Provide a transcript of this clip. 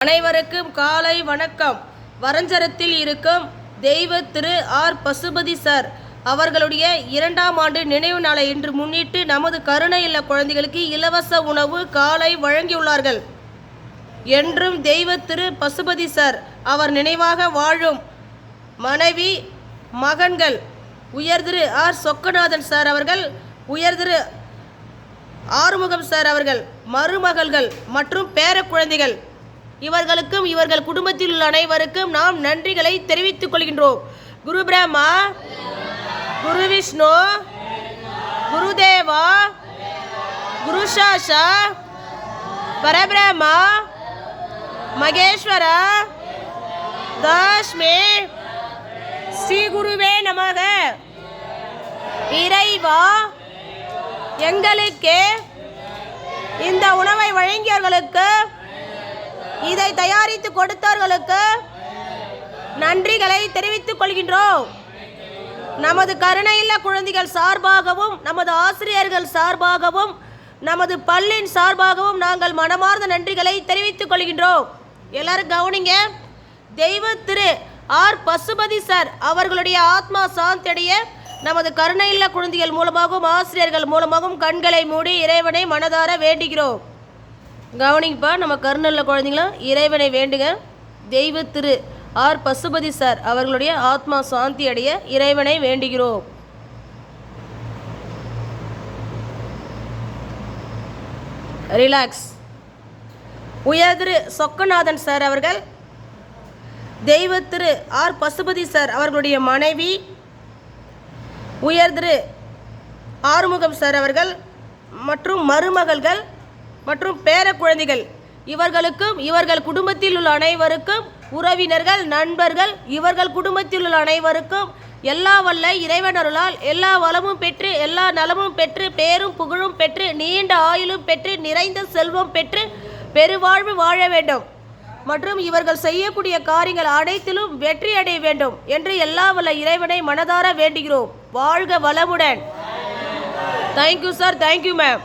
அனைவருக்கும் காலை வணக்கம். வரஞ்சரத்தில் இருக்கும் தெய்வ திரு ஆர் பசுபதி சார் அவர்களுடைய 2ஆம் ஆண்டு நினைவு நாளை இன்று முன்னிட்டு நமது கருணை இல்ல குழந்தைகளுக்கு இலவச உணவு காலை வழங்கியுள்ளார்கள். என்றும் தெய்வ திரு பசுபதி சார் அவர் நினைவாக வாழும் மனைவி மகன்கள் உயர் திரு ஆர் சொக்கநாதன் சார் அவர்கள், உயர் திரு ஆறுமுகம் சார் அவர்கள், மருமகள்கள் மற்றும் பேர குழந்தைகள் இவர்களுக்கும் இவர்கள் குடும்பத்தில் உள்ள அனைவருக்கும் நாம் நன்றிகளை தெரிவித்துக் கொள்கின்றோம். குரு பிரம்மா, குரு விஷ்ணு, குருதேவா, குரு சாஷா, பரபிரம்மா, மகேஸ்வரா, தஸ்மே, ஸ்ரீ குருவே நமக. இறைவா, எங்களுக்கு இந்த உணவை வழங்கியவர்களுக்கு, இதை தயாரித்து கொடுத்தவர்களுக்கு நன்றிகளை தெரிவித்துக் கொள்கின்றோம். நமது கருணை இல்ல குழந்தைகள் சார்பாகவும், நமது ஆசிரியர்கள் சார்பாகவும், நமது பள்ளியின் சார்பாகவும் நாங்கள் மனமார்ந்த நன்றிகளை தெரிவித்துக் கொள்கின்றோம். எல்லாரும் கவனிங்க. தெய்வ திரு ஆர் பசுபதி சார் அவர்களுடைய ஆத்மா சாந்தியடைய நமது கருணை இல்ல குழந்தைகள் மூலமாகவும் ஆசிரியர்கள் மூலமாகவும் கண்களை மூடி இறைவனை மனதார வேண்டுகிறோம். கவனிங்கப்பா, நம்ம கருணல்ல குழந்தைங்களும் இறைவனை வேண்டுங்க. தெய்வ திரு ஆர் பசுபதி சார் அவர்களுடைய ஆத்மா சாந்தி அடைய இறைவனை வேண்டுகிறோம். ரிலாக்ஸ். உயர் திரு சொக்கநாதன் சார் அவர்கள், தெய்வ திரு ஆர் பசுபதி சார் அவர்களுடைய மனைவி உயர் திரு ஆறுமுகம் சார் அவர்கள் மற்றும் மருமகள்கள் மற்றும் பேர குழந்தைகள் இவர்களுக்கும் இவர்கள் குடும்பத்தில் உள்ள அனைவருக்கும், உறவினர்கள், நண்பர்கள், இவர்கள் குடும்பத்தில் உள்ள அனைவருக்கும் எல்லா வல்ல இறைவனருளால் எல்லா வளமும் பெற்று, எல்லா நலமும் பெற்று, பேரும் புகழும் பெற்று, நீண்ட ஆயுளும் பெற்று, நிறைந்த செல்வம் பெற்று பெருவாழ்வு வாழ வேண்டும் மற்றும் இவர்கள் செய்யக்கூடிய காரியங்கள் அனைத்திலும் வெற்றி அடைய வேண்டும் என்று எல்லா வல்ல இறைவனை மனதார வேண்டுகிறோம். வாழ்க வளமுடன். Thank you sir. Thank you ma'am.